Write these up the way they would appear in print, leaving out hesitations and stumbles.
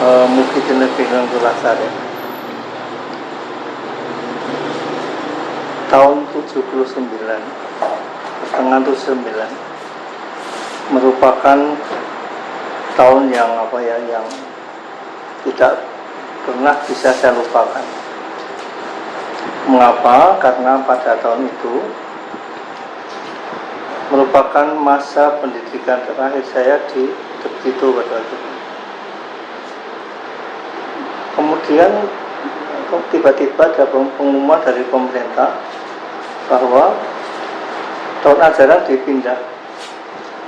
Mugi Dinegrineng Kulasari tahun 79 pertengahan 79 merupakan tahun yang yang tidak pernah bisa saya lupakan. Mengapa? Karena pada tahun itu merupakan masa pendidikan terakhir saya di Debito pada waktu itu. Kemudian tiba-tiba ada pengumuman dari pemerintah bahwa tahun ajaran dipindah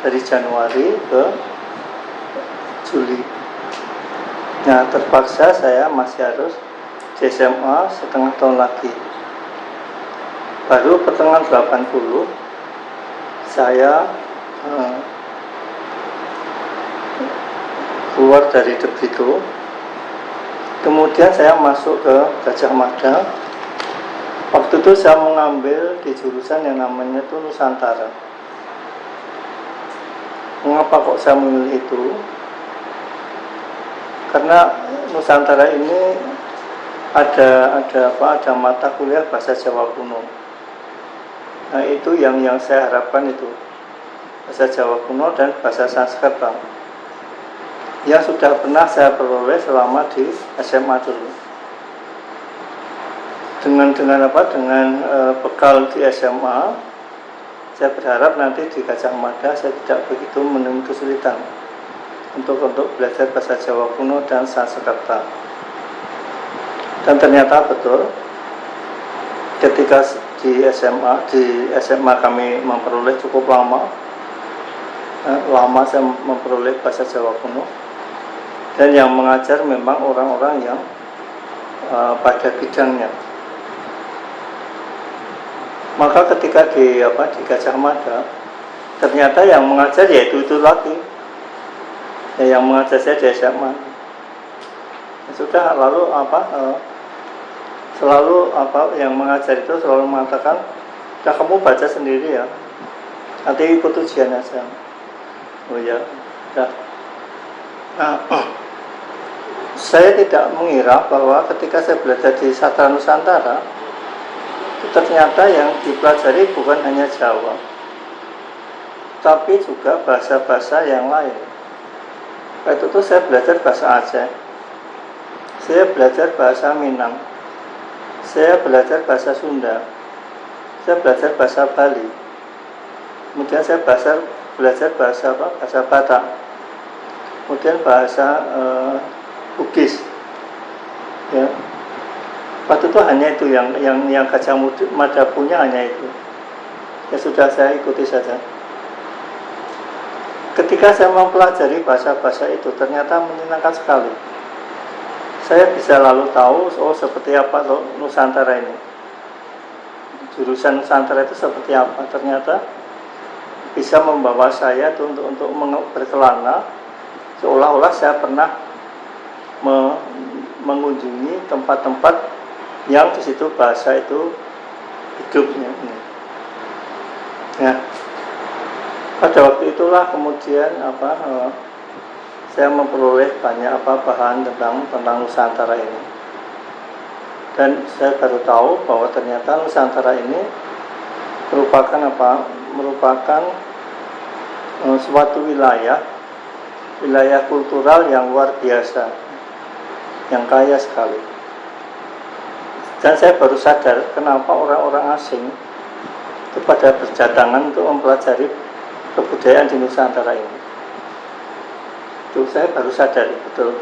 dari Januari ke Juli. Nah, terpaksa saya masih harus di SMA setengah tahun lagi. Baru pertengahan 80 saya keluar dari Debito. Kemudian saya masuk ke Gajah Mada. Waktu itu saya mengambil di jurusan yang namanya itu Nusantara. Mengapa kok saya memilih itu? Karena Nusantara ini ada mata kuliah bahasa Jawa kuno. Nah, itu yang saya harapkan itu. Bahasa Jawa kuno dan bahasa Sanskerta. Yang sudah pernah saya peroleh selama di SMA dulu. Dengan bekal di SMA, saya berharap nanti di Gajah Mada saya tidak begitu menemui kesulitan untuk belajar bahasa Jawa kuno dan Sanskerta. Dan ternyata betul, ketika di SMA kami memperoleh cukup lama saya memperoleh bahasa Jawa kuno. Dan yang mengajar memang orang-orang yang pada bidangnya. Maka ketika di Gajah Mada, ternyata yang mengajar yaitu itu lagi, yang mengajar saya di SMA. Sudah lalu selalu yang mengajar itu selalu mengatakan, "Nah, kamu baca sendiri ya, nanti ikut ujian aja." Oh ya, dah. Nah, saya tidak mengira bahwa ketika saya belajar di Sastra Nusantara, ternyata yang dipelajari bukan hanya Jawa, tapi juga bahasa-bahasa yang lain. Waktu itu saya belajar bahasa Aceh, saya belajar bahasa Minang, saya belajar bahasa Sunda, saya belajar bahasa Bali, kemudian saya belajar bahasa Batak, kemudian bahasa Bugis. Ya. Waktu itu hanya itu yang Gajah Mada punya, hanya itu. Ya sudah, saya ikuti saja. Ketika saya mempelajari bahasa-bahasa itu, ternyata menyenangkan sekali. Saya bisa lalu tahu seperti apa Nusantara ini. Jurusan Nusantara itu seperti apa. Ternyata bisa membawa saya untuk berkelana, seolah-olah saya pernah mengunjungi tempat-tempat yang di situ bahasa itu hidupnya. Ya, pada waktu itulah kemudian saya memperoleh banyak bahan tentang Nusantara ini, dan saya baru tahu bahwa ternyata Nusantara ini merupakan suatu wilayah kultural yang luar biasa, yang kaya sekali. Dan saya baru sadar kenapa orang-orang asing itu pada berdatangan untuk mempelajari kebudayaan di Nusantara ini. Itu saya baru sadar betul,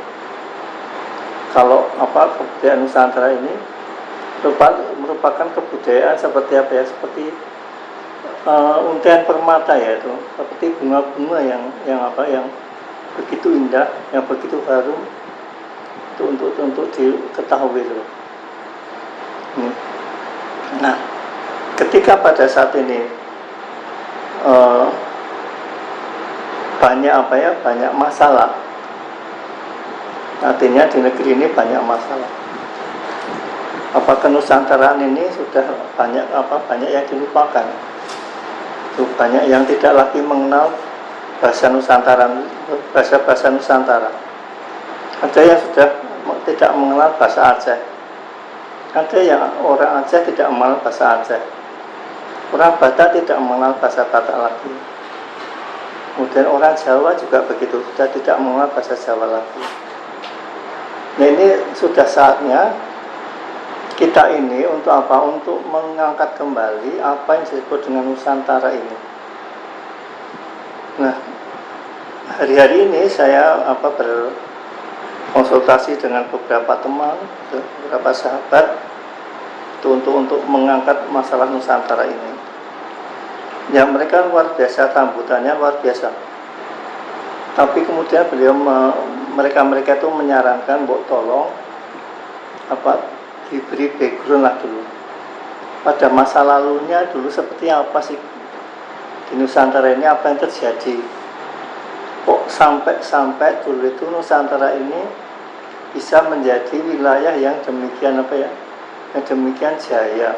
kalau kebudayaan Nusantara ini merupakan kebudayaan seperti seperti untian permata, yaitu seperti bunga-bunga yang begitu indah, yang begitu harum, untuk diketahui loh. Nah, ketika pada saat ini banyak masalah, artinya di negeri ini banyak masalah. Kenusantaraan ini sudah banyak yang dilupakan. Banyak yang tidak lagi mengenal bahasa Nusantara. Ada yang sudah tidak mengenal bahasa Aceh. Ada yang orang Aceh tidak mengenal bahasa Aceh. Orang Batak tidak mengenal bahasa Batak lagi. Kemudian orang Jawa juga begitu, sudah tidak mengenal bahasa Jawa lagi. Nah, ini sudah saatnya kita ini untuk apa? Untuk mengangkat kembali apa yang disebut dengan Nusantara ini. Nah, hari-hari ini saya berkonsultasi dengan beberapa teman, beberapa sahabat untuk mengangkat masalah Nusantara ini. Ya, mereka luar biasa, sambutannya luar biasa. Tapi kemudian beliau mereka itu menyarankan, "Mbok tolong diberi background lah dulu. Pada masa lalunya dulu seperti apa sih di Nusantara ini, apa yang terjadi? Kok sampai dulu itu Nusantara ini bisa menjadi wilayah yang demikian yang demikian jaya.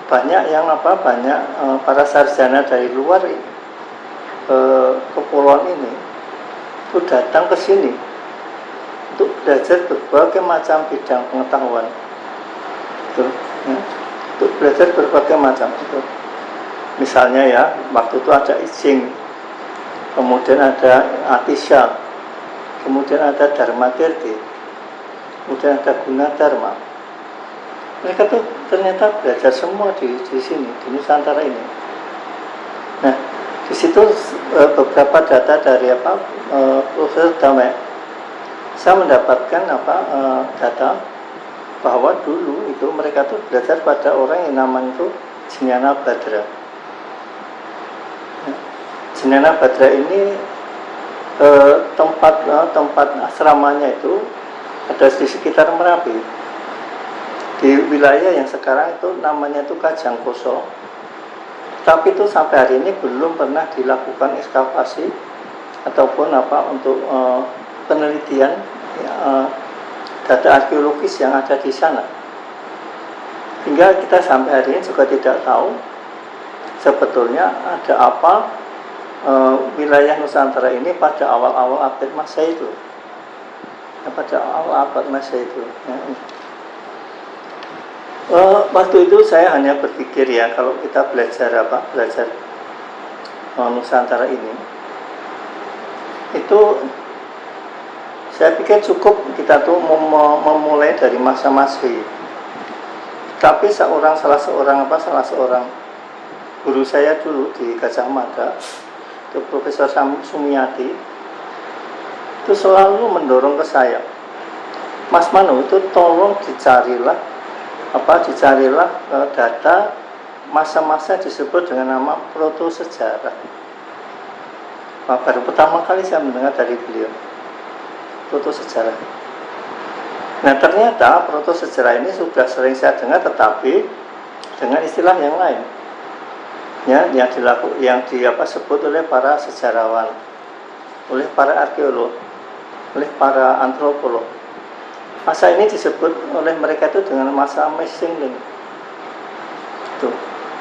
Banyak para sarjana dari luar kepulauan ini itu datang ke sini untuk belajar berbagai macam bidang pengetahuan. Untuk belajar berbagai macam itu. Misalnya ya, waktu itu ada Ijing, kemudian ada Atisha, kemudian ada Dharma Tirti, kemudian ada Gunadarma. Mereka tuh ternyata belajar semua di sini, di Nusantara ini. Nah, di situ beberapa data dari Profesor Damek, saya mendapatkan data bahwa dulu itu mereka tuh belajar pada orang yang namanya itu Jnana Badra. Jnana Badra ini tempat asramanya itu ada di sekitar Merapi, di wilayah yang sekarang itu namanya itu Kajangkoso. Tapi itu sampai hari ini belum pernah dilakukan ekskavasi ataupun untuk penelitian data arkeologis yang ada di sana. Hingga kita sampai hari ini juga tidak tahu sebetulnya ada apa wilayah Nusantara ini pada awal-awal abad Masehi itu. Pada awal abad Masehi itu. Waktu itu saya hanya berpikir ya, kalau kita belajar Nusantara ini, itu saya pikir cukup kita tuh memulai dari masa Masehi. Tapi salah seorang guru saya dulu di Gajah Mada, itu Profesor Sumiati, itu selalu mendorong ke saya, "Mas Manu, itu tolong dicarilah data masa-masa disebut dengan nama proto sejarah." Baru pertama kali saya mendengar dari beliau proto sejarah. Nah, ternyata proto sejarah ini sudah sering saya dengar, tetapi dengan istilah yang lain, ya, yang disebut oleh para sejarawan, oleh para arkeolog, oleh para antropolog. Masa ini disebut oleh mereka itu dengan masa Meissingling.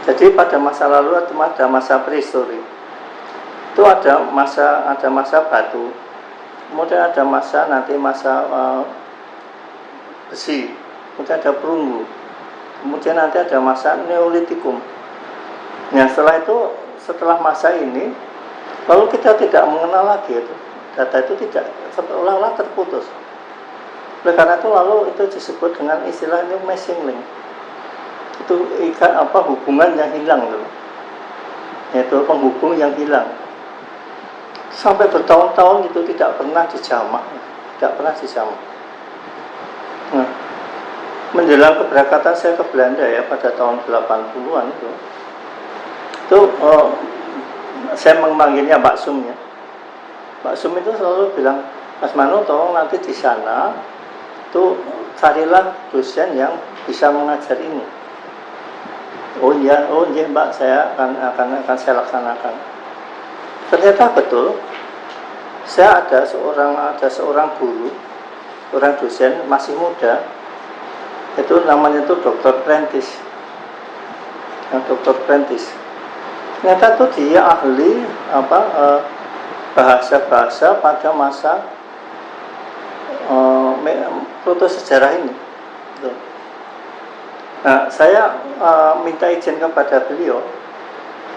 Jadi pada masa lalu ada masa prehistori. Itu ada masa batu. Kemudian ada masa besi. Kemudian ada perunggu. Kemudian nanti ada masa Neolitikum. Nah, setelah masa ini, lalu kita tidak mengenal lagi itu. Data itu tidak, seolah-olah terputus. Oleh karena itu lalu itu disebut dengan istilah ini missing link. Itu hubungan yang hilang loh. Yaitu penghubung yang hilang. Sampai bertahun-tahun itu tidak pernah dijamak. Nah, menjelang keberangkatan saya ke Belanda ya pada tahun 80-an itu saya memanggilnya Mbak Sum ya. Mbak Sum itu selalu bilang, "Mas Manu, tolong nanti di sana itu carilah dosen yang bisa mengajar ini." Oh iya Mbak, saya akan saya laksanakan. Ternyata betul, ada seorang guru, seorang dosen masih muda, itu namanya itu Dr. Prentice. Dr. Prentice. Ternyata itu dia ahli bahasa-bahasa pada masa proto sejarah ini. Gitu. Nah, saya minta izin kepada beliau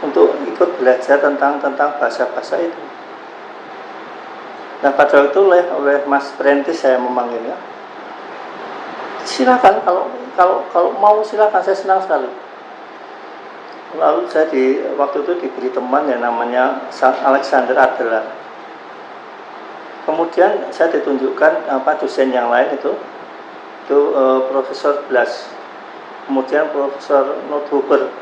untuk ikut belajar tentang bahasa-bahasa itu. Nah, pada waktu oleh Mas Prentis saya memanggilnya. Silakan, kalau mau silakan, saya senang sekali. Lalu saya waktu itu diberi teman yang namanya Alexander Adler. Kemudian saya ditunjukkan dosen yang lain itu Profesor Blas, kemudian Profesor Nothuber.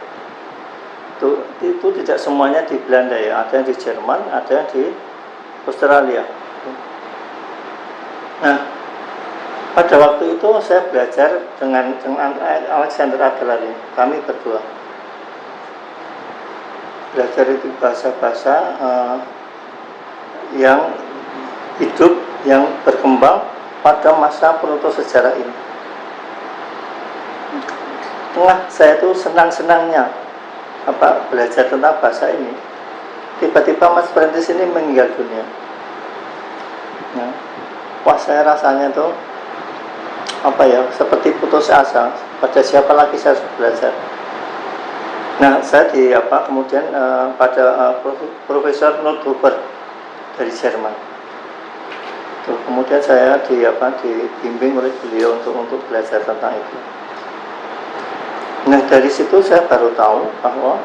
Itu tidak semuanya di Belanda ya, ada yang di Jerman, ada yang di Australia. Nah, pada waktu itu saya belajar dengan Alexander Adler ini, kami berdua belajar itu bahasa-bahasa yang hidup, yang berkembang pada masa proto sejarah ini. Tengah saya itu senang-senangnya belajar tentang bahasa ini, tiba-tiba Mas Prentis ini meninggal dunia. Nah, wah, saya rasanya tuh seperti putus asa. Pada siapa lagi saya harus belajar? Nah, saya kemudian pada Profesor Nothuber dari Jerman. Kemudian saya dibimbing oleh beliau untuk belajar tentang itu. Nah, dari situ saya baru tahu bahwa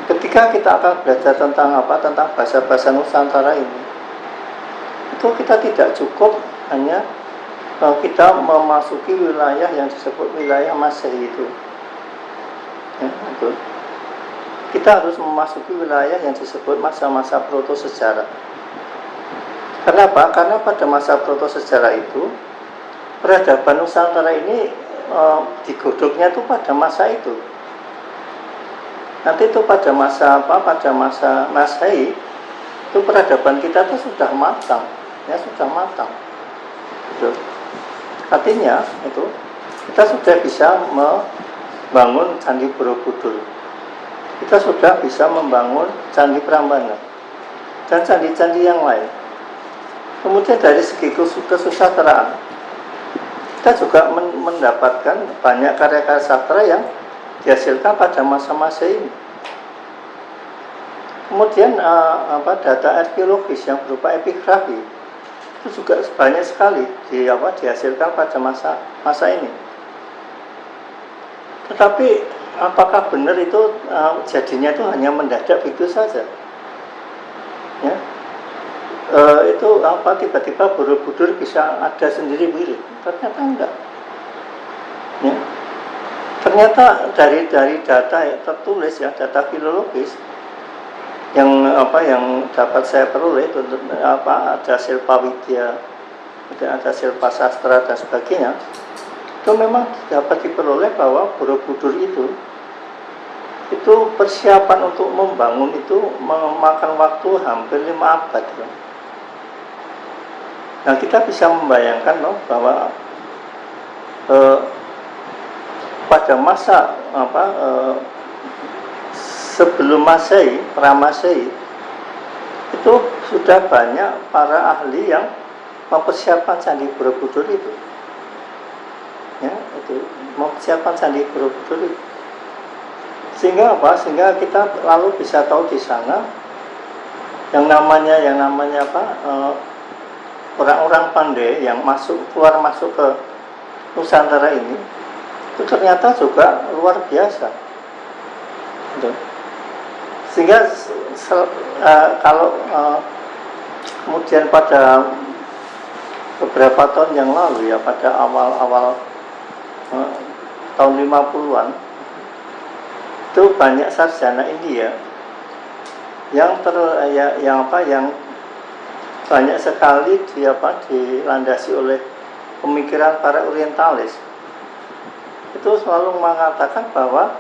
ketika kita akan belajar tentang bahasa-bahasa Nusantara ini, itu kita tidak cukup hanya kita memasuki wilayah yang disebut wilayah Masehi itu. Ya, itu. Kita harus memasuki wilayah yang disebut masa-masa proto sejarah. Kenapa? Karena pada masa proto sejarah itu peradaban Nusantara ini digodoknya itu pada masa itu. Nanti itu pada masa Masehi itu peradaban kita itu sudah matang, ya sudah matang. Gitu. Artinya itu kita sudah bisa membangun Candi Borobudur, kita sudah bisa membangun Candi Prambanan dan candi-candi yang lain. Kemudian dari segi kesusastraan, kita juga mendapatkan banyak karya-karya sastra yang dihasilkan pada masa-masa ini. Kemudian data arkeologis yang berupa epigrafi itu juga banyak sekali dihasilkan pada masa ini. Tetapi apakah benar itu jadinya itu hanya mendadak begitu saja? Ya. Itu tiba-tiba Borobudur bisa ada sendiri begitu? Ternyata enggak. Ya. Ternyata dari data yang tertulis, ya, data filologis yang dapat saya peroleh, ada Silpa Widya, ada Silpa Sastra dan sebagainya, itu memang dapat diperoleh bahwa Borobudur itu persiapan untuk membangun itu memakan waktu hampir 5 abad. Nah, kita bisa membayangkan bahwa pada masa sebelum Masehi, pra-Masehi, itu sudah banyak para ahli yang mempersiapkan Candi Borobudur itu. Ya, itu mempersiapkan Candi Borobudur itu. Sehingga kita lalu bisa tahu di sana yang namanya orang-orang pandai yang keluar masuk ke Nusantara ini itu ternyata juga luar biasa. Gitu. Sehingga kalau kemudian pada beberapa tahun yang lalu, ya, pada awal-awal tahun 50-an, itu banyak sarjana India yang banyak sekali dilandasi oleh pemikiran para orientalis. Itu selalu mengatakan bahwa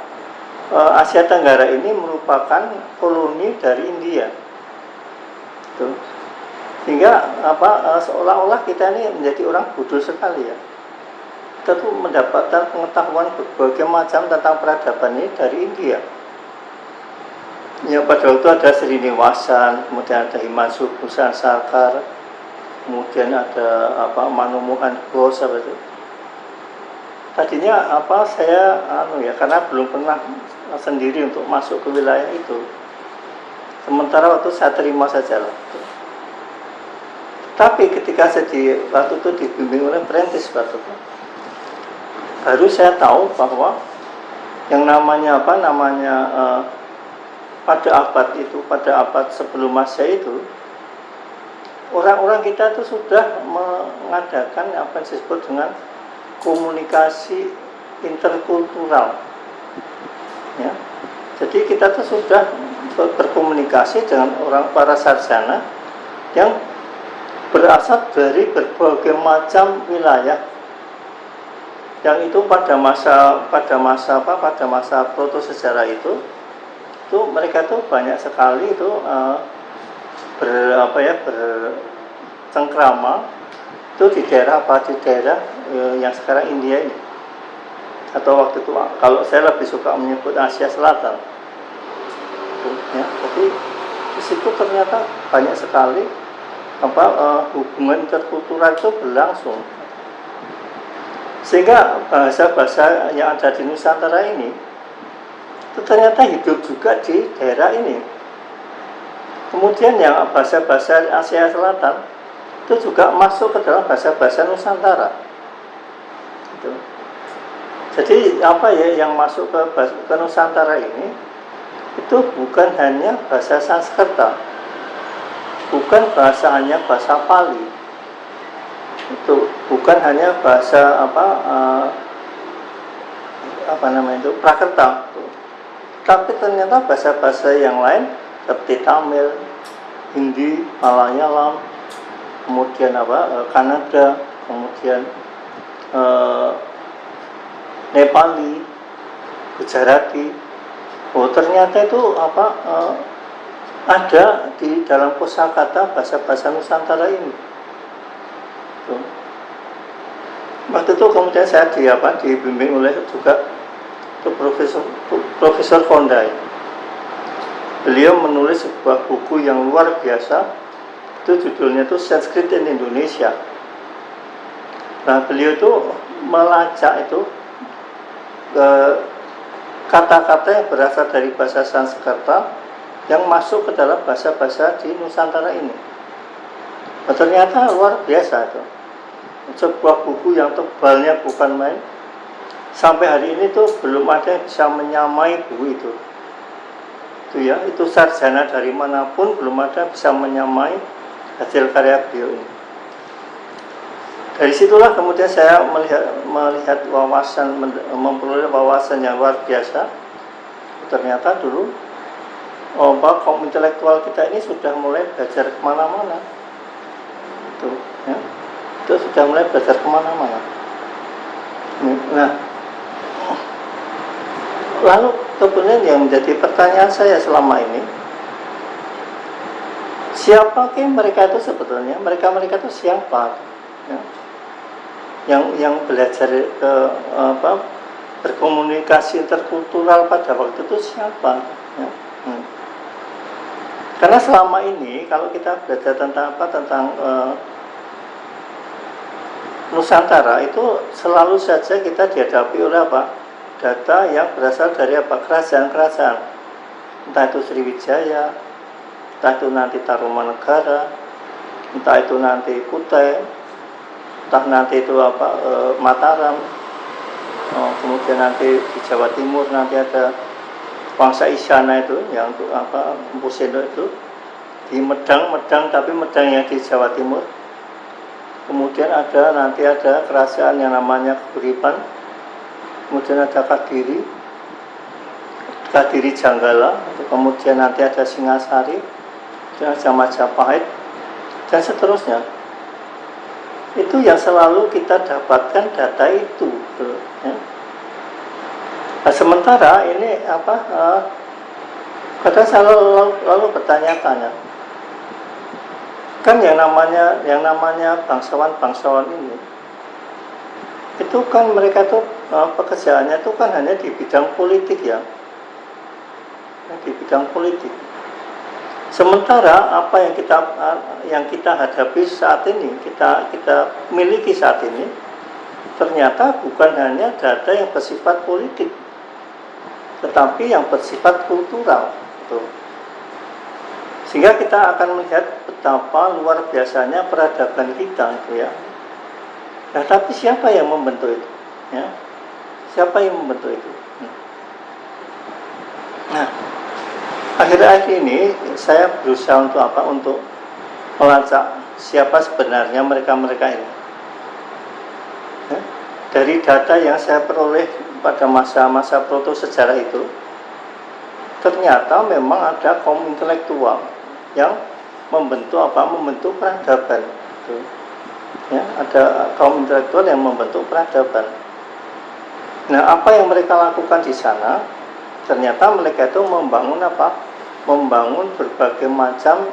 Asia Tenggara ini merupakan koloni dari India. Tuh. Sehingga seolah-olah kita ini menjadi orang bodoh sekali, ya. Kita tuh mendapatkan pengetahuan berbagai macam tentang peradaban ini dari India. Ya, pada waktu ada Srinivasan, kemudian ada Himanshu Bhushan Sarkar, kemudian ada Manumuhan Ghosh apa itu. Tadinya saya karena belum pernah sendiri untuk masuk ke wilayah itu. Sementara waktu saya terima saja lah. Tapi ketika saya waktu itu dibimbing oleh perintis waktu itu, baru saya tahu bahwa yang namanya pada abad sebelum Masehi itu, orang-orang kita itu sudah mengadakan apa yang disebut dengan komunikasi interkultural, ya. Jadi kita tuh sudah berkomunikasi dengan para sarjana yang berasal dari berbagai macam wilayah, yang itu pada masa proto sejarah itu mereka tuh banyak sekali itu bercengkrama itu di daerah yang sekarang India ini, atau waktu itu kalau saya lebih suka menyebut Asia Selatan, ya. Jadi di situ ternyata banyak sekali hubungan interkultural itu berlangsung, sehingga bahasa-bahasa yang ada di Nusantara ini itu ternyata hidup juga di daerah ini. Kemudian yang bahasa-bahasa Asia Selatan itu juga masuk ke dalam bahasa-bahasa Nusantara. Gitu. Jadi yang masuk ke Nusantara ini itu bukan hanya bahasa Sanskerta, bukan hanya bahasa Pali, itu bukan hanya bahasa Prakerta, tapi ternyata bahasa-bahasa yang lain seperti Tamil, Hindi, Malayalam, kemudian Kannada, kemudian Nepali, Gujarati. Ternyata itu ada di dalam kosakata bahasa-bahasa Nusantara ini. Waktu itu kemudian saya dibimbing oleh juga Profesor Kondai. Beliau menulis sebuah buku yang luar biasa, itu judulnya itu Sanskrit in Indonesia. Nah, beliau itu melacak itu kata-kata yang berasal dari bahasa Sanskerta yang masuk ke dalam bahasa-bahasa di Nusantara ini. Nah, ternyata luar biasa itu. Sebuah buku yang tebalnya bukan main. Sampai hari ini tuh belum ada yang bisa menyamai buku itu. Itu sarjana dari manapun belum ada yang bisa menyamai hasil karya beliau ini. Dari situlah kemudian saya melihat wawasan, memperoleh wawasan yang luar biasa. Ternyata dulu kaum intelektual kita ini sudah mulai belajar kemana-mana. Itu sudah mulai belajar kemana-mana. Nah, lalu kemudian yang menjadi pertanyaan saya selama ini, siapakah mereka itu sebetulnya? Mereka itu siapa? Ya? Yang belajar berkomunikasi interkultural pada waktu itu siapa? Ya? Karena selama ini kalau kita belajar tentang Nusantara itu selalu saja kita dihadapi oleh data yang berasal dari kerajaan-kerajaan, entah itu Sriwijaya, entah itu nanti Tarumanegara, entah itu nanti Kutai, entah nanti itu Mataram, kemudian nanti di Jawa Timur nanti ada bangsa Isyana itu yang untuk Empu Sendok itu, di Medang tapi Medang yang di Jawa Timur. Kemudian nanti ada kerajaan yang namanya Keburipan, kemudian ada Kadiri Janggala, kemudian nanti ada Singasari, dan ada Majapahit, dan seterusnya. Itu yang selalu kita dapatkan data itu. Ya. Nah, sementara ini kadang saya lalu bertanya-tanya, kan yang namanya bangsawan ini, itu kan mereka tuh pekerjaannya itu kan hanya di bidang politik, ya, di bidang politik. Sementara apa yang kita hadapi saat ini, kita miliki saat ini, ternyata bukan hanya data yang bersifat politik, tetapi yang bersifat kultural. Sehingga kita akan melihat betapa luar biasanya peradaban kita, itu ya. Nah, tapi siapa yang membentuk itu? Ya? Siapa yang membentuk itu? Nah, akhir-akhir ini saya berusaha untuk apa? Untuk melacak siapa sebenarnya mereka-mereka ini. Ya? Dari data yang saya peroleh pada masa-masa proto sejarah itu, ternyata memang ada kaum intelektual yang membentuk peradaban. Ya, ada kaum intelektual yang membentuk peradaban. Nah, apa yang mereka lakukan di sana? Ternyata mereka itu membangun membangun berbagai macam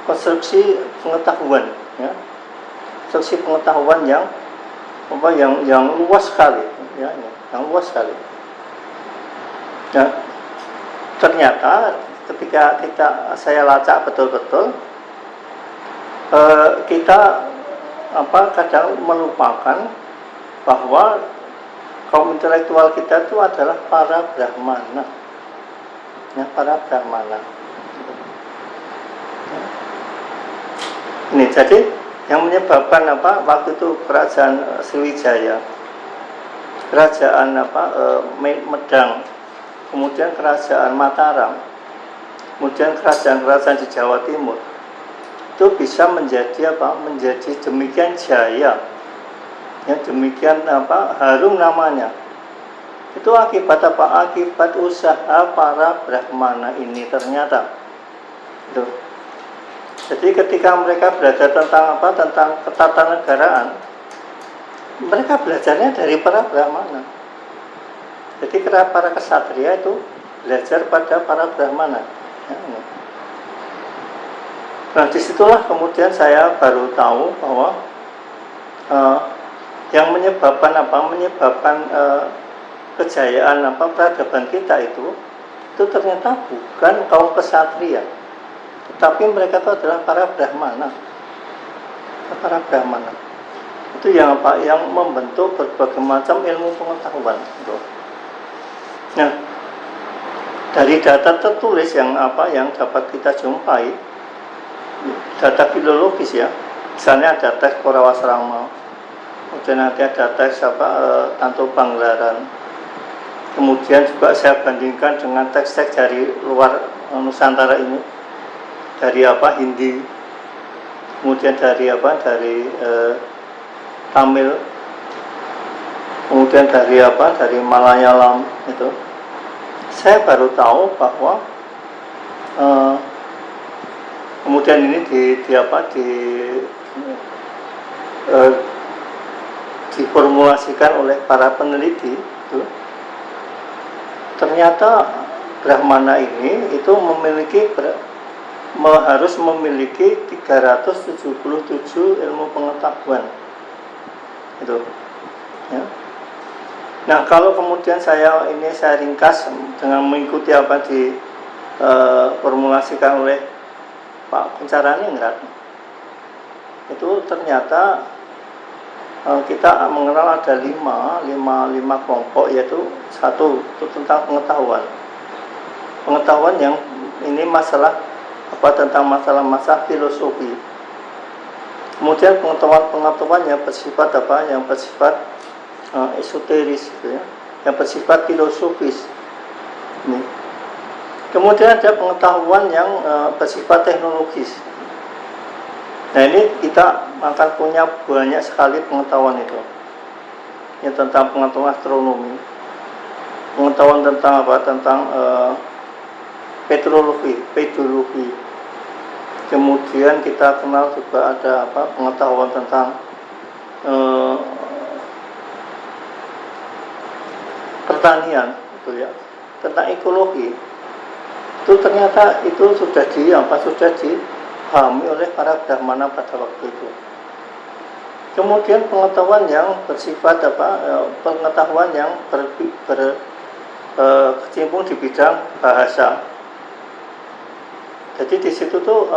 konstruksi pengetahuan, ya. Konstruksi pengetahuan yang luas sekali, ya, yang luas sekali. Nah, ternyata ketika saya lacak betul-betul, kita kadang melupakan bahwa kaum intelektual kita itu adalah para Brahmana, ya, para Brahmana. Ini jadi yang menyebabkan waktu itu kerajaan Sriwijaya, kerajaan Medang, kemudian kerajaan Mataram, kemudian kerajaan-kerajaan di Jawa Timur itu bisa menjadi demikian jaya, ya, demikian harum namanya. Itu akibat akibat usaha para Brahmana ini ternyata. Itu. Jadi ketika mereka belajar tentang ketatanegaraan, mereka belajarnya dari para Brahmana. Jadi para kesatria itu belajar pada para Brahmana. Ya, nah, disitulah kemudian saya baru tahu bahwa yang menyebabkan kejayaan peradaban kita itu ternyata bukan kaum kesatria, tetapi mereka itu adalah para Brahmana. Para Brahmana itu yang membentuk berbagai macam ilmu pengetahuan. Nah, dari data tertulis yang dapat kita jumpai, data filologis, ya, misalnya ada teks Korawasrama, kemudian nanti ada teks Tanto Panglaran, kemudian juga saya bandingkan dengan teks-teks dari luar Nusantara ini, dari Hindi, kemudian dari Tamil, kemudian dari Malayalam itu. Saya baru tahu bahwa kemudian ini diformulasikan oleh para peneliti itu, ternyata Brahmana ini itu harus memiliki 377 ilmu pengetahuan itu, ya. Nah, kalau kemudian saya ringkas dengan mengikuti formulasikan oleh Pak Pancaraningrat, itu ternyata kita mengenal ada lima kelompok, yaitu satu itu tentang pengetahuan yang ini tentang masalah filosofi. Kemudian pengetahuan yang bersifat esoteris, gitu ya, yang bersifat filosofis. Ini. Kemudian ada pengetahuan yang bersifat teknologis. Nah, ini kita akan punya banyak sekali pengetahuan itu, ya, tentang pengetahuan astronomi, pengetahuan tentang petrologi, pedologi. Kemudian kita kenal juga ada pengetahuan tentang pertanian, gitu ya, tentang ekologi. Itu ternyata itu sudah dipahami oleh para Brahmana pada waktu itu. Kemudian pengetahuan yang bersifat pengetahuan yang berkecimpung di bidang bahasa. Jadi di situ tuh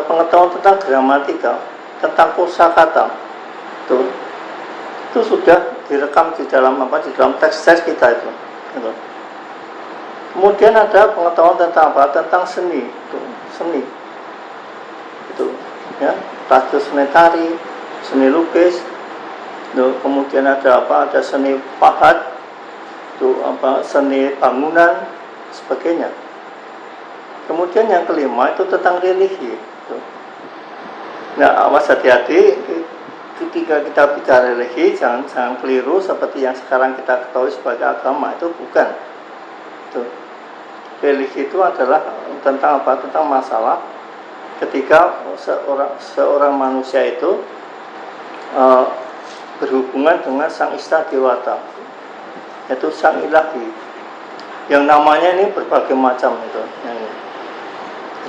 pengetahuan tentang gramatika, tentang kosakata, itu sudah direkam di dalam di dalam teks-teks kita itu. Gitu. Kemudian ada pengetahuan tentang tentang seni, seni, itu, ya, seni tari, seni lukis, itu. Kemudian ada ada seni pahat, itu seni bangunan, sebagainya. Kemudian yang kelima itu tentang religi. Gitu. Nah, awas hati-hati ketika kita bicara religi, jangan keliru seperti yang sekarang kita ketahui sebagai agama, itu bukan. Itu. Religi itu adalah tentang tentang masalah ketika seorang manusia itu berhubungan dengan sang Ista Dewata, yaitu sang ilahi, yang namanya ini berbagai macam itu.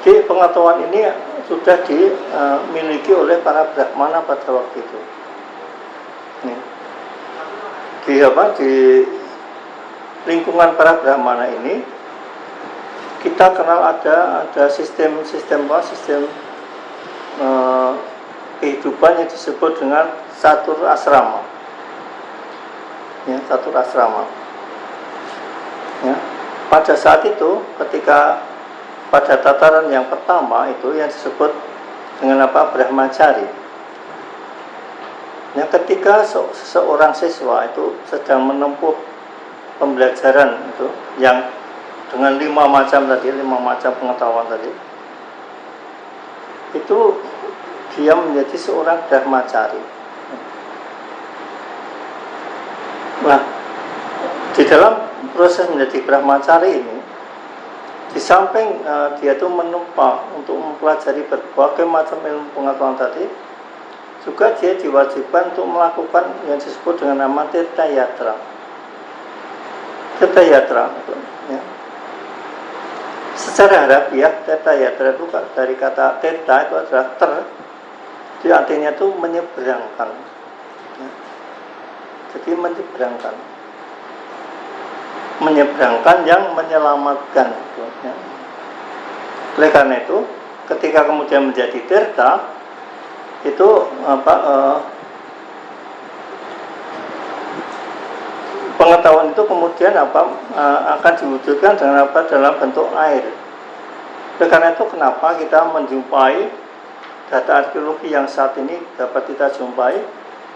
Jadi pengetahuan ini sudah dimiliki oleh para Brahmana pada waktu itu. Di lingkungan para Brahmana ini kita kenal ada sistem kehidupan yang disebut dengan catur asrama. Ya, catur asrama. Ya. Pada saat itu, ketika pada tataran yang pertama itu yang disebut dengan Brahmacari. Ya, ketika seorang siswa itu sedang menempuh pembelajaran itu yang dengan 5 macam pengetahuan tadi, itu dia menjadi seorang Brahmacari. Nah, di dalam proses menjadi Brahmacari ini, di samping dia itu menumpa untuk mempelajari berbagai macam ilmu pengetahuan tadi, juga dia diwajibkan untuk melakukan yang disebut dengan nama Tirta Yatra. Tirta Yatra, ya. Secara harafiah, Tirta Yatra itu dari kata Tirta itu adalah jadi artinya itu menyeberangkan. Ya. Jadi menyeberangkan yang menyelamatkan. Ya. Oleh karena itu, ketika kemudian menjadi Tirta, itu pengetahuan itu kemudian akan diwujudkan dengan dalam bentuk air. Oleh karena itu kenapa kita menjumpai data arkeologi yang saat ini dapat kita jumpai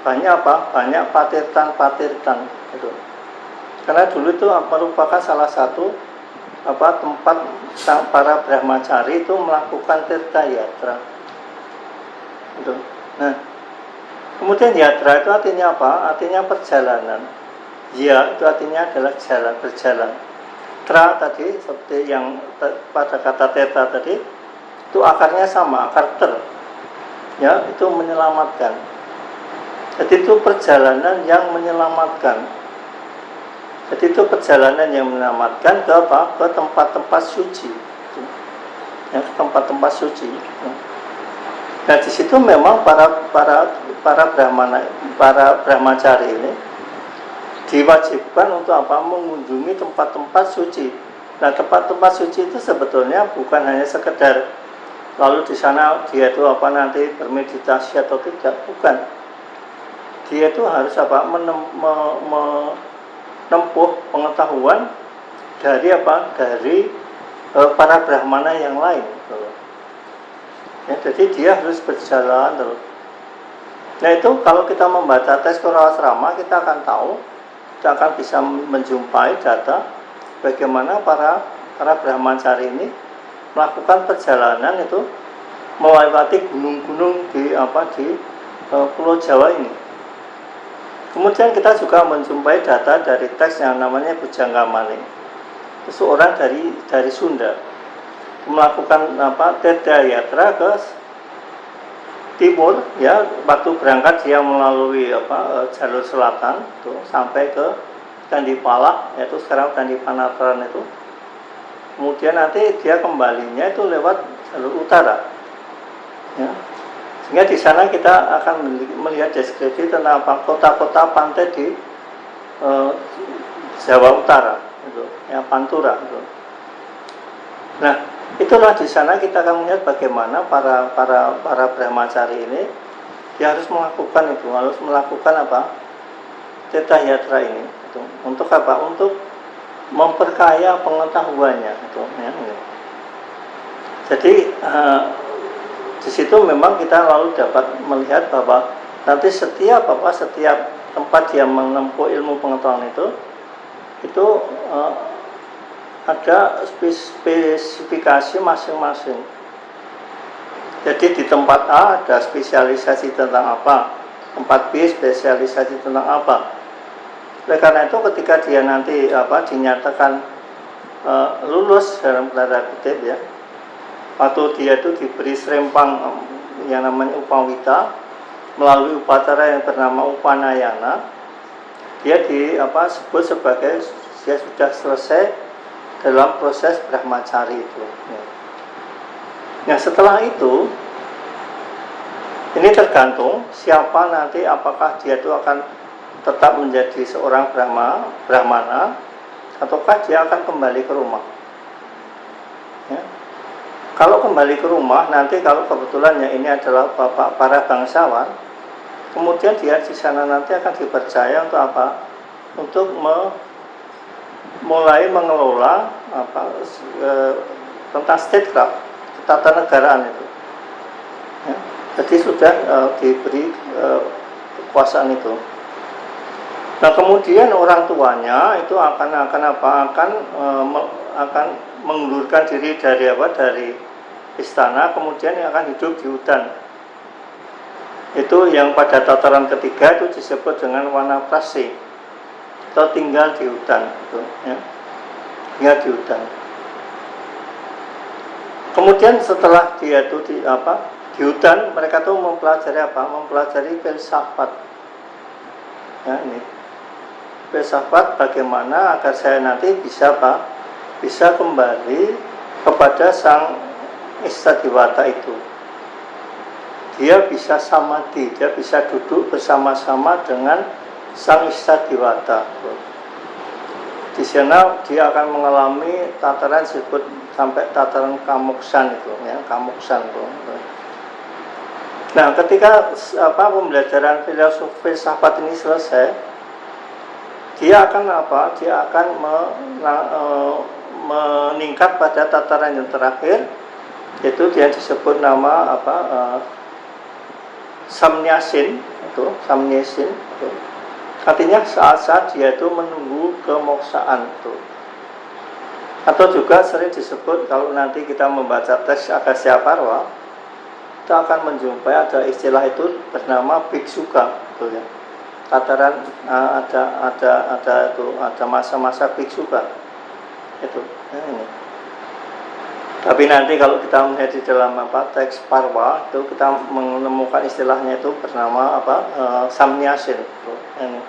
banyak banyak patirtan gitu. Karena dulu itu merupakan salah satu tempat para Brahmacari itu melakukan Tirta Yatra. Gitu. Nah, kemudian yatra itu artinya apa? Artinya perjalanan. Ya, itu artinya adalah berjalan. Tra tadi seperti yang pada kata Tirta tadi, itu akarnya sama, akar ter. Ya, itu menyelamatkan. Jadi itu perjalanan yang menyelamatkan. Jadi itu perjalanan yang menyelamatkan ke ke tempat-tempat suci. Ya, ke tempat-tempat suci. Nah, di situ memang para Brahmacari ini diwajibkan untuk mengunjungi tempat-tempat suci. Nah, tempat-tempat suci itu sebetulnya bukan hanya sekedar lalu di sana dia itu nanti bermeditasi atau tidak, bukan. Dia itu harus menempuh pengetahuan dari dari para Brahmana yang lain. Ya, jadi dia harus berjalan terus. Nah, itu kalau kita membaca teks Purwasrama, kita akan tahu, kita akan bisa menjumpai data bagaimana para Brahmacari ini melakukan perjalanan itu melewati gunung-gunung di Pulau Jawa ini. Kemudian kita juga menjumpai data dari teks yang namanya Bujanggamani. Itu seorang dari Sunda melakukan Tirta Yatra ke timur, ya. Waktu berangkat dia melalui jalur selatan tuh, sampai ke Candi Palak, yaitu sekarang Candi Panataran itu. Kemudian nanti dia kembalinya itu lewat jalur utara, ya. Sehingga di sana kita akan melihat deskripsi tentang kota-kota pantai di Jawa Utara, itu, ya, Pantura. Itu. Nah, itulah di sana kita akan melihat bagaimana para brahmacari ini dia harus melakukan itu, harus melakukan apa? Teta yatra ini itu. Untuk apa? Untuk memperkaya pengetahuannya itu ya. Jadi di situ memang kita lalu dapat melihat bahwa nanti setiap tempat dia menempuh ilmu pengetahuan itu ada spesifikasi masing-masing. Jadi di tempat A ada spesialisasi tentang apa, tempat B spesialisasi tentang apa. Oleh karena itu ketika dia nanti dinyatakan lulus dalam tanda kutip ya, atau dia itu diberi serempang yang namanya upawita melalui upacara yang bernama upanayana, dia disebut sebagai dia sudah selesai dalam proses brahmacari itu. Nah setelah itu ini tergantung siapa nanti, apakah dia itu akan tetap menjadi seorang brahmana ataukah dia akan kembali ke rumah ya. Kalau kembali ke rumah nanti, kalau kebetulan ya ini adalah bapak para bangsawan, kemudian dia di sana nanti akan dipercaya untuk apa? Untuk mulai mengelola tentang statecraft, ketatanegaraan itu ya. Jadi sudah diberi kekuasaan itu. Nah kemudian orang tuanya itu akan mengundurkan diri dari istana, kemudian akan hidup di hutan. Itu yang pada tataran ketiga itu disebut dengan wanaprasi atau tinggal di hutan itu, ya. Tinggal di hutan. Kemudian setelah dia itu di hutan, mereka tuh mempelajari apa? Mempelajari filsafat. Ya, ini filsafat bagaimana agar saya nanti bisa kembali kepada sang Istadiwata itu. Dia bisa samadhi, dia bisa duduk bersama-sama dengan sang Istadiwata. Di sana dia akan mengalami tataran disebut sampai tataran kamuksan itu ya, kamuksan itu. Nah, ketika pembelajaran filsafat ini selesai, dia akan meningkat pada tataran yang terakhir, yaitu dia disebut nama samnyasin itu, samnyasin itu. Artinya saat-saat dia itu menunggu kemoksaan itu. Atau juga sering disebut, kalau nanti kita membaca teks Agastya Parva, kita akan menjumpai ada istilah itu bernama biksuka gitu ya. Tataran ada masa-masa biksuka itu ya, ini. Tapi nanti kalau kita melihat di dalam teks Parva itu kita menemukan istilahnya itu bernama samnyasin itu, ini.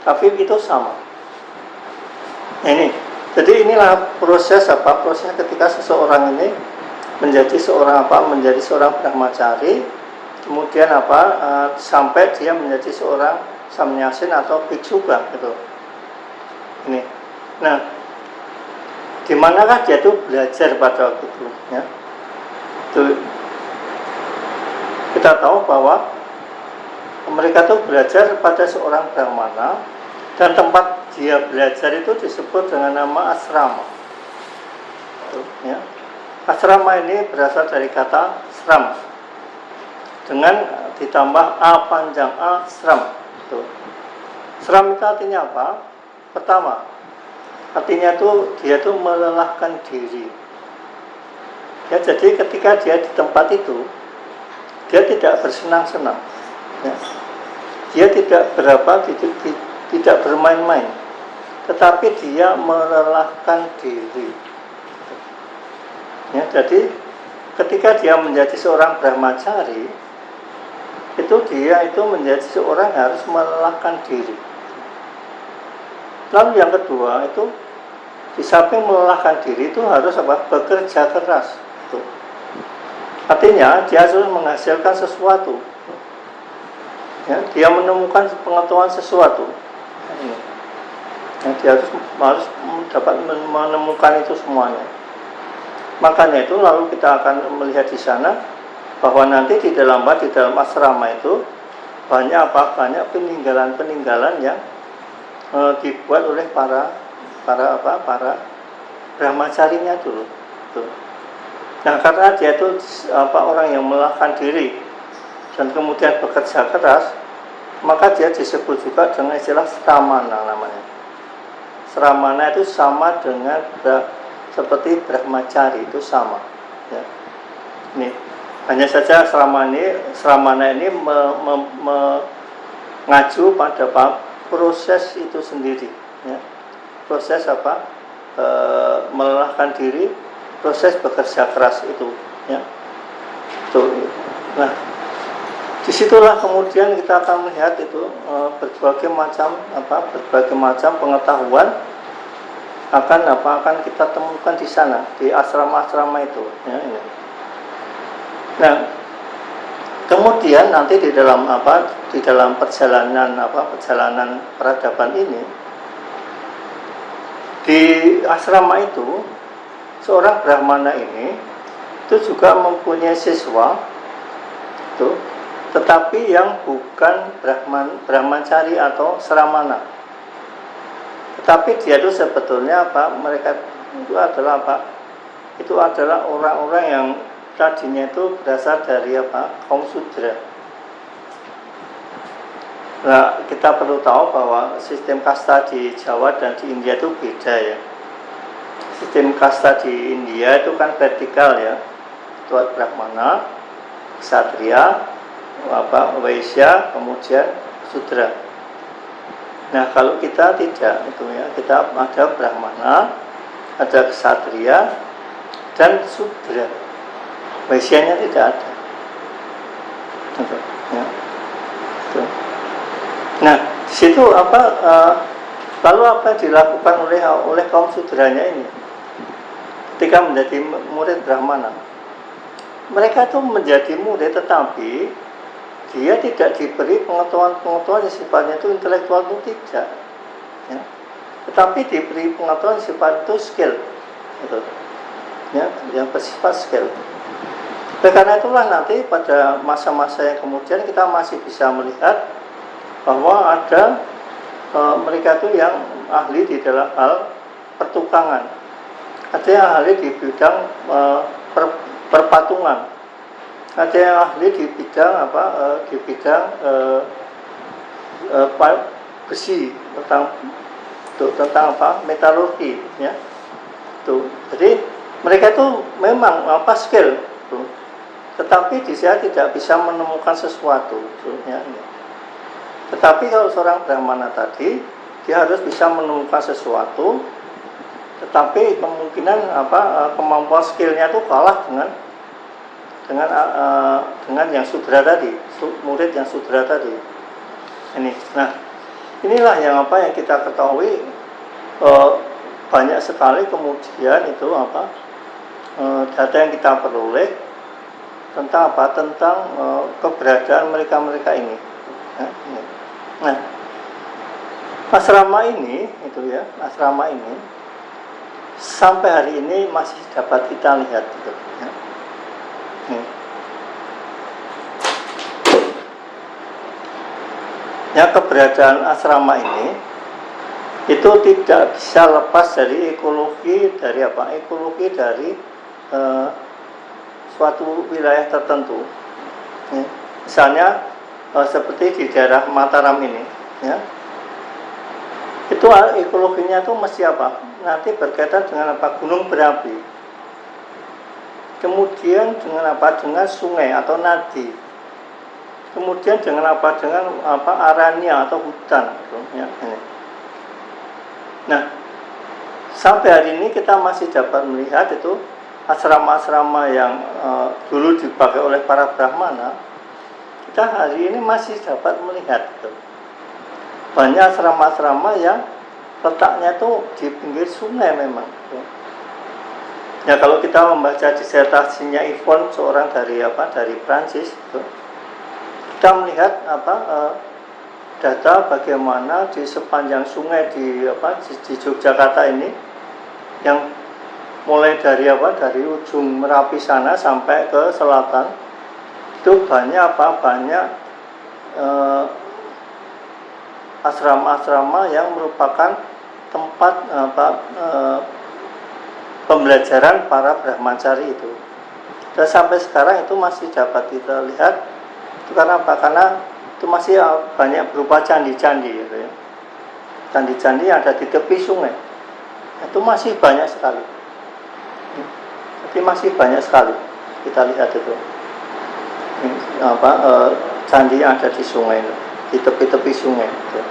Tapi itu sama ini. Jadi inilah proses ketika seseorang ini menjadi seorang brahmacari, kemudian sampai dia menjadi seorang samnyasin atau biksuka gitu. Ini. Nah, di manakah dia itu belajar pada waktu itu ya? Itu kita tahu bahwa mereka tuh belajar pada seorang brahmana, dan tempat dia belajar itu disebut dengan nama asrama. Itu, ya. Asrama ini berasal dari kata sram dengan ditambah a panjang a sram. Itu. Sram itu artinya apa? Pertama, artinya itu dia tuh melelahkan diri. Ya, jadi ketika dia di tempat itu, dia tidak bersenang-senang. Ya. Dia tidak tidak bermain-main, tetapi dia melelahkan diri. Ya, jadi ketika dia menjadi seorang brahmacari, itu dia itu menjadi seorang yang harus melelahkan diri. Lalu yang kedua itu, di samping melelahkan diri itu harus bekerja keras. Itu. Artinya dia harus menghasilkan sesuatu. Ya, dia menemukan pengetahuan sesuatu. Ya, dia harus dapat menemukan itu semuanya. Makanya itu lalu kita akan melihat di sana bahwa nanti di dalam asrama itu banyak peninggalan yang dibuat oleh para brahmacarinya dulu. Tuh. Nah, karena dia itu orang yang melelahkan diri dan kemudian bekerja keras, maka dia disebut juga dengan istilah sramana namanya. Sramana itu sama dengan seperti brahmacari, itu sama. Ya. Ini hanya saja sramana ini mengacu pada proses itu sendiri. Ya. Proses melelahkan diri, proses bekerja keras itu. Ya. Nah, disitulah kemudian kita akan melihat itu berbagai macam pengetahuan akan kita temukan di sana, di asrama-asrama itu. Ya, ini. Nah, kemudian nanti di dalam perjalanan peradaban ini, di asrama itu seorang brahmana ini itu juga mempunyai siswa itu, tetapi yang bukan brahmacari atau sramana, tetapi dia itu sebetulnya mereka itu adalah orang-orang yang tadinya itu berasal dari kaum Sudra. Nah, kita perlu tahu bahwa sistem kasta di Jawa dan di India itu beda ya. Sistem kasta di India itu kan vertikal ya. Itu Brahmana, Ksatria, Waisya, kemudian Sudra. Nah, kalau kita tidak itu ya, kita ada Brahmana, ada Ksatria dan Sudra. Waisyanya tidak ada. Gitu, ya. Gitu. Nah, di situ lalu apa yang dilakukan oleh kaum Sudranya ini ketika menjadi murid Brahmana? Mereka itu menjadi murid, tetapi dia tidak diberi pengetahuan yang sifatnya itu intelektual, itu tidak. Ya. Tetapi diberi pengetahuan sifat itu skill, gitu. Ya, yang bersifat skill. Karena itulah nanti pada masa-masa yang kemudian kita masih bisa melihat bahwa ada mereka itu yang ahli di dalam hal pertukangan, ada yang ahli di bidang perpatungan, ada yang ahli di bidang besi, tentang metalurgi, ya. Tuh. Jadi mereka itu memang skill, tuh. Tetapi dia tidak bisa menemukan sesuatu, tuh, ya. Tetapi kalau seorang Brahmana tadi, dia harus bisa menemukan sesuatu, tetapi kemungkinan kemampuan skillnya itu kalah dengan yang Sudra tadi, murid yang Sudra tadi. Ini, nah, inilah yang kita ketahui banyak sekali kemudian itu data yang kita peroleh tentang keberadaan mereka ini. Nah, asrama ini sampai hari ini masih dapat kita lihat gitu, ya. Ya, keberadaan asrama ini itu tidak bisa lepas dari ekologi dari suatu wilayah tertentu, ya. Misalnya seperti di daerah Mataram ini, ya, itu ekologinya itu mesti nanti berkaitan dengan gunung berapi, kemudian dengan sungai atau nadi, kemudian dengan aranya atau hutan, gitu, ya. Nah, sampai hari ini kita masih dapat melihat itu asrama-asrama yang dulu dipakai oleh para Brahmana. Kita hari ini masih dapat melihat itu. Banyak asrama-asrama yang letaknya itu di pinggir sungai memang. Ya, kalau kita membaca disertasinya Yvonne, seorang dari Prancis, itu, kita melihat data bagaimana di sepanjang sungai di Yogyakarta ini yang mulai dari apa, dari ujung Merapi sana sampai ke selatan itu banyak asrama-asrama yang merupakan tempat pembelajaran para brahmacari itu. Dan sampai sekarang itu masih dapat kita lihat. Itu karena apa? Karena itu masih banyak berupa candi-candi gitu ya. Candi-candi yang ada di tepi sungai. Itu masih banyak sekali. Jadi masih banyak sekali kita lihat itu. Candi yang ada di sungai itu, di tepi-tepi sungai gitu.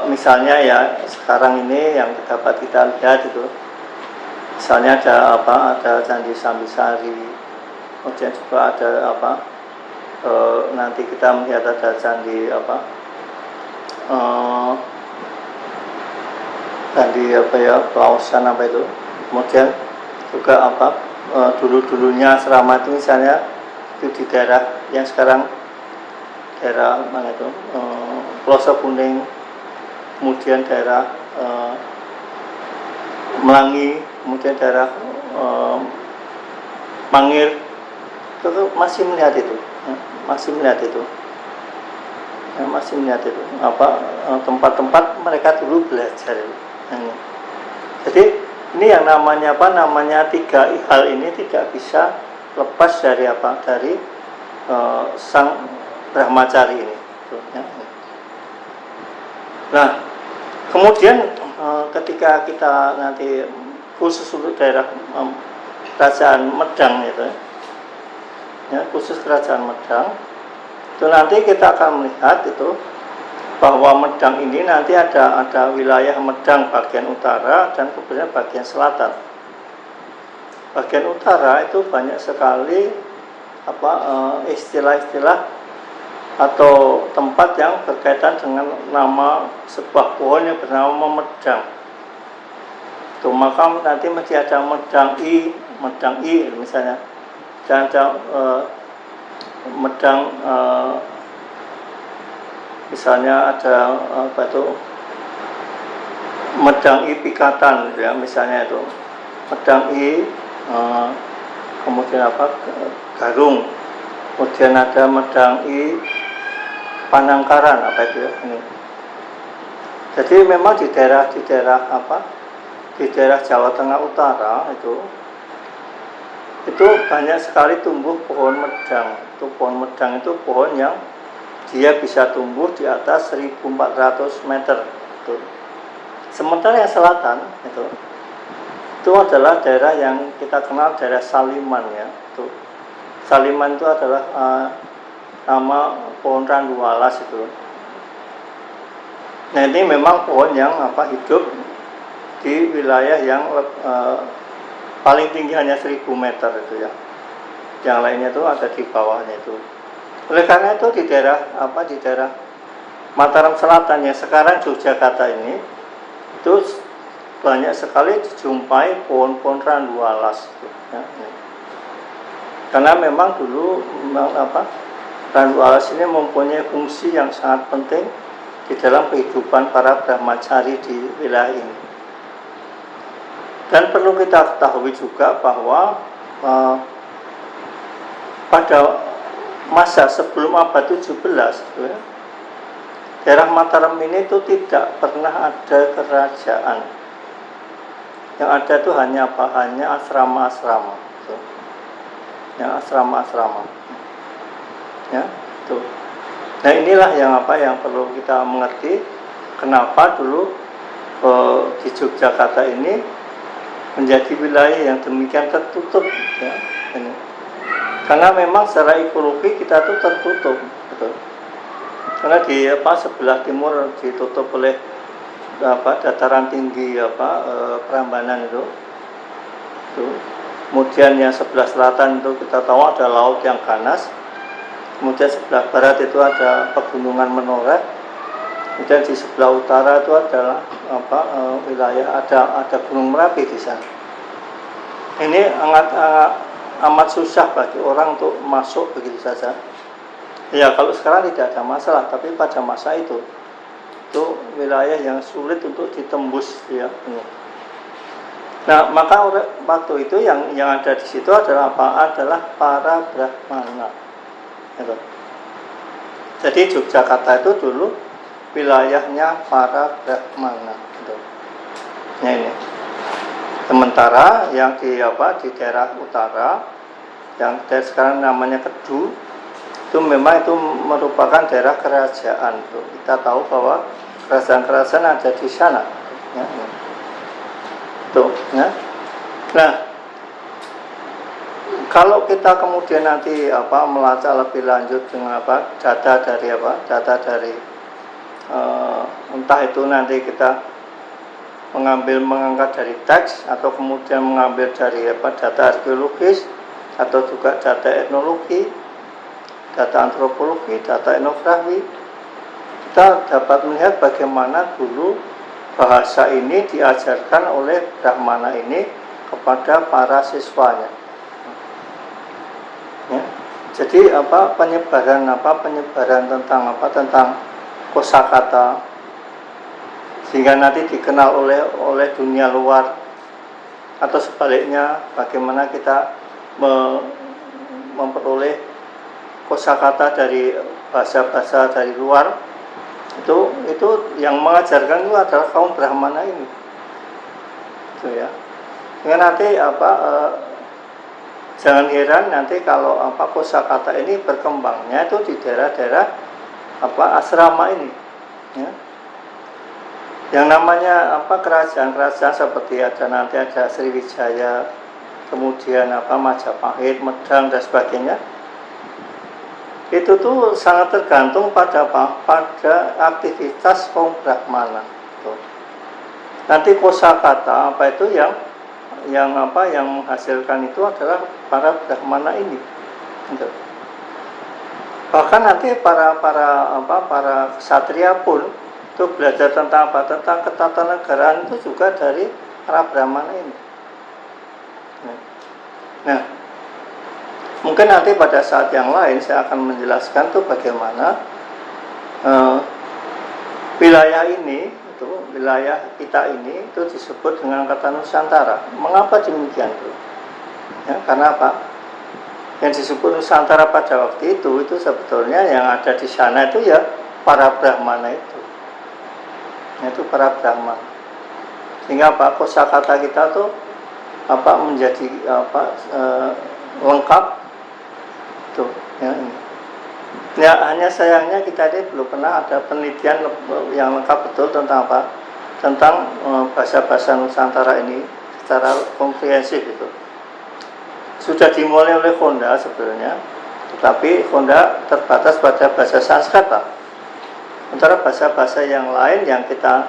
Misalnya ya sekarang ini yang dapat kita lihat itu, misalnya ada Candi Sambisari, kemudian juga ada nanti kita melihat ada candi Pelausan itu, kemudian juga dulu-dulunya asrama itu misalnya itu di daerah yang sekarang daerah mana itu Pelosok Kuning, kemudian daerah Melangi, kemudian daerah Mangir, itu masih melihat itu, masih melihat itu tempat-tempat mereka dulu belajar. Jadi ini yang namanya tiga hal ini tidak bisa lepas dari dari sang brahmacari ini. Nah, kemudian ketika kita nanti khusus untuk daerah kerajaan Medang itu, ya, khusus kerajaan Medang, itu nanti kita akan melihat itu bahwa Medang ini nanti ada wilayah Medang bagian utara dan kemudian bagian selatan. Bagian utara itu banyak sekali istilah-istilah atau tempat yang berkaitan dengan nama sebuah pohon yang bernama Medang. Itu maka nanti masih ada Medang I misalnya, dan ada Medang misalnya ada Medang I Pikatan ya, misalnya itu Medang I kemudian Garung, kemudian ada Medang I Panangkaran itu ya, ini. Jadi memang di daerah Jawa Tengah Utara itu banyak sekali tumbuh pohon medang. Pohon medang itu pohon yang dia bisa tumbuh di atas 1.400 meter. Sementara yang selatan itu adalah daerah yang kita kenal daerah Saliman ya. Saliman itu adalah nama pohon randu alas itu. Nah ini memang pohon yang hidup di wilayah yang paling tinggi hanya 1.000 meter itu ya. Yang lainnya itu ada di bawahnya itu. Oleh karena itu di daerah Mataram Selatan yang sekarang Yogyakarta ini itu banyak sekali dijumpai pohon-pohon randu alas itu, ya. Karena memang dulu randu alas ini mempunyai fungsi yang sangat penting di dalam kehidupan para brahmacari di wilayah ini. Dan perlu kita ketahui juga bahwa pada masa sebelum abad 17 ya, daerah Mataram ini itu tidak pernah ada kerajaan. Yang ada itu hanya asrama-asrama. Ya, asrama-asrama. Ya, itu. Nah, inilah yang perlu kita mengerti kenapa dulu di Yogyakarta ini menjadi wilayah yang demikian tertutup ya. Ini. Karena memang secara ekologi kita tuh tertutup, betul. Karena di sebelah timur ditutup oleh dataran tinggi Prambanan itu. Kemudian yang sebelah selatan itu kita tahu ada laut yang ganas. Kemudian sebelah barat itu ada pegunungan Menoreh. Kemudian di sebelah utara itu adalah wilayah ada Gunung Merapi di sana. Ini amat susah bagi orang untuk masuk begitu saja. Ya kalau sekarang tidak ada masalah, tapi pada masa itu wilayah yang sulit untuk ditembus ya. Nah, maka waktu itu yang ada di situ adalah apa? Adalah para Brahmana. Gitu. Jadi Yogyakarta itu dulu wilayahnya para Brahmana. Gitu. Nah, ini. Sementara yang di daerah utara, yang sekarang namanya Kedu, itu memang itu merupakan daerah kerajaan. Tuh. Kita tahu bahwa kerajaan-kerajaan ada di sana. Ya, ya. Tuh, ya. Nah, kalau kita kemudian nanti melacak lebih lanjut dengan data dari entah itu nanti kita mengangkat dari teks atau kemudian mengambil dari data arkeologis atau juga data etnologi, data antropologi, data etnografi, kita dapat melihat bagaimana dulu bahasa ini diajarkan oleh Brahmana ini kepada para siswanya. Ya. Jadi penyebaran tentang kosakata sehingga nanti dikenal oleh dunia luar, atau sebaliknya bagaimana kita memperoleh kosakata dari bahasa-bahasa dari luar. Itu yang mengajarkan itu adalah kaum Brahmana ini. Itu ya. Sehingga nanti jangan heran nanti kalau kosakata ini berkembangnya itu di daerah-daerah asrama ini. Ya. Yang namanya kerajaan-kerajaan seperti nanti ada Sriwijaya, kemudian Majapahit, Medang dan sebagainya. Itu tuh sangat tergantung pada pada aktivitas kaum Brahmana. Tuh. Nanti kosakata itu yang menghasilkan itu adalah para Brahmana ini. Tuh. Bahkan nanti para ksatria pun itu belajar tentang tentang ketatanegaraan itu juga dari para Brahmana ini. Nah, mungkin nanti pada saat yang lain saya akan menjelaskan tuh bagaimana wilayah ini, itu wilayah kita ini itu disebut dengan kata Nusantara. Mengapa demikian tuh? Ya, karena apa? Yang disebut Nusantara pada waktu itu sebetulnya yang ada di sana itu ya para Brahmana itu. Itu para Brahmana. Sehingga kosakata kita tuh menjadi lengkap tuh ya ini. Ya hanya sayangnya kita ini belum pernah ada penelitian yang lengkap betul tentang tentang bahasa-bahasa Nusantara ini secara komprehensif itu. Sudah dimulai oleh Honda sebenarnya, tetapi Honda terbatas pada bahasa Sanskerta. Sementara bahasa-bahasa yang lain yang kita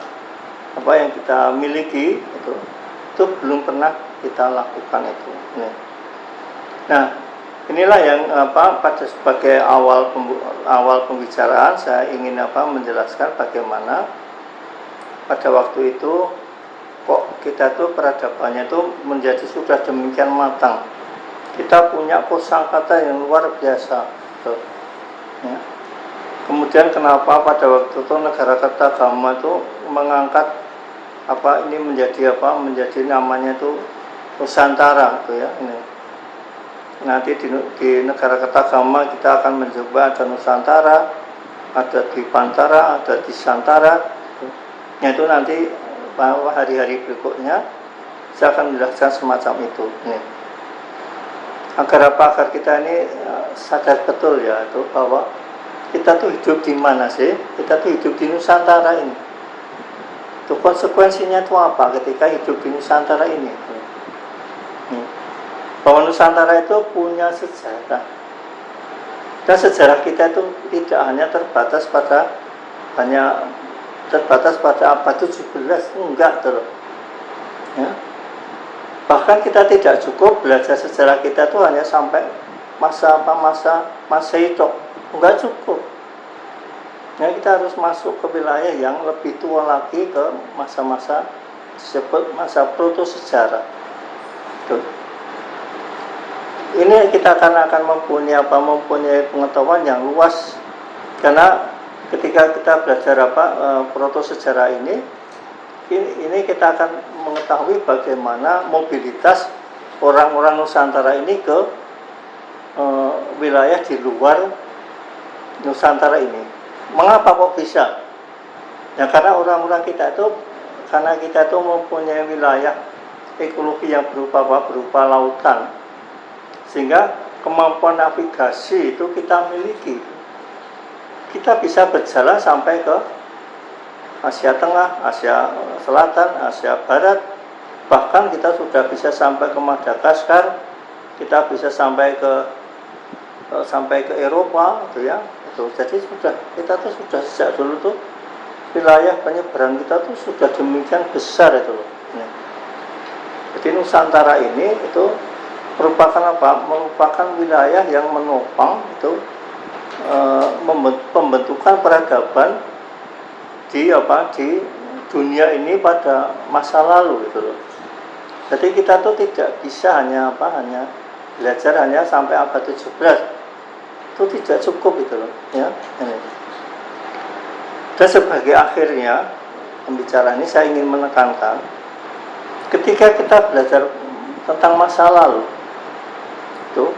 miliki itu belum pernah kita lakukan itu. Nah, inilah yang pada sebagai awal pembicaraan saya ingin menjelaskan bagaimana pada waktu itu kok kita tuh peradabannya itu menjadi sudah demikian matang. Kita punya kosakata yang luar biasa. Ya. Kemudian kenapa pada waktu itu negara Kertagama itu mengangkat ini menjadi namanya itu Nusantara itu ya ini. Nanti di negara Kertagama kita akan mencoba ada Nusantara, ada Dwipantara, ada Disantara. Itu nanti hari-hari berikutnya saya akan menjelaskan semacam itu. Nih. Agar kita ini sadar betul ya itu bahwa kita tuh hidup di mana sih? Kita tuh hidup di Nusantara ini. Itu konsekuensinya itu apa ketika hidup di Nusantara ini? Bahwa Nusantara itu punya sejarah. Dan sejarah kita itu tidak hanya terbatas pada abad 17, enggak tuh. Ya. Bahkan kita tidak cukup belajar sejarah kita itu hanya sampai masa itu, enggak cukup. Ya, kita harus masuk ke wilayah yang lebih tua lagi, ke masa-masa disebut masa proto sejarah. Tuh. Ini kita akan mempunyai pengetahuan yang luas, karena ketika kita belajar proto sejarah ini kita akan mengetahui bagaimana mobilitas orang-orang Nusantara ini ke wilayah di luar Nusantara ini. Mengapa kok bisa? Ya karena orang-orang kita itu, karena kita itu mempunyai wilayah ekologi yang berupa lautan, sehingga kemampuan navigasi itu kita miliki. Kita bisa berjalan sampai ke Asia Tengah, Asia Selatan, Asia Barat, bahkan kita sudah bisa sampai ke Madagaskar, kita bisa sampai ke Eropa, gitu ya. Jadi kita tuh sudah sejak dulu tuh wilayah penyeberang kita tuh sudah demikian besar itu loh. Jadi Nusantara ini itu merupakan apa? Merupakan wilayah yang menopang itu pembentukan peradaban di dunia ini pada masa lalu itu loh. Jadi kita tuh tidak bisa hanya belajar hanya sampai abad 17. Itu tidak cukup itu loh, ya. Ini. Dan sebagai akhirnya pembicaraan ini saya ingin menekankan, ketika kita belajar tentang masa lalu, itu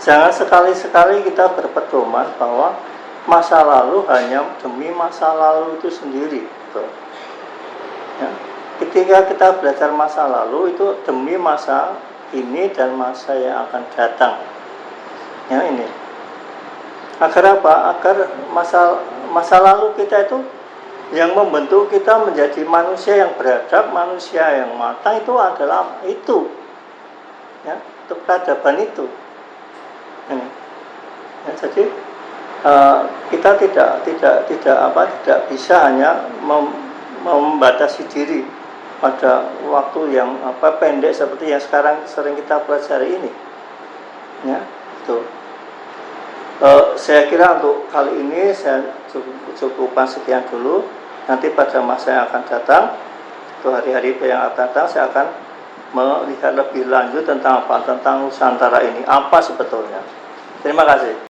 jangan sekali-sekali kita berpedoman bahwa masa lalu hanya demi masa lalu itu sendiri. Gitu. Ya. Ketika kita belajar masa lalu itu demi masa ini dan masa yang akan datang. Ya ini. Agar apa? Agar masa lalu kita itu yang membentuk kita menjadi manusia yang beradab, manusia yang matang itu adalah itu. Ya, itu peradaban itu. Ini. Ya, jadi kita tidak bisa hanya membatasi diri pada waktu yang pendek seperti yang sekarang sering kita pelajari ini. Ya, itu. Saya kira untuk kali ini saya cukupkan sekian dulu. Nanti pada masa yang akan datang, atau hari-hari yang akan datang, saya akan melihat lebih lanjut tentang apa, tentang Nusantara ini, apa sebetulnya. Terima kasih.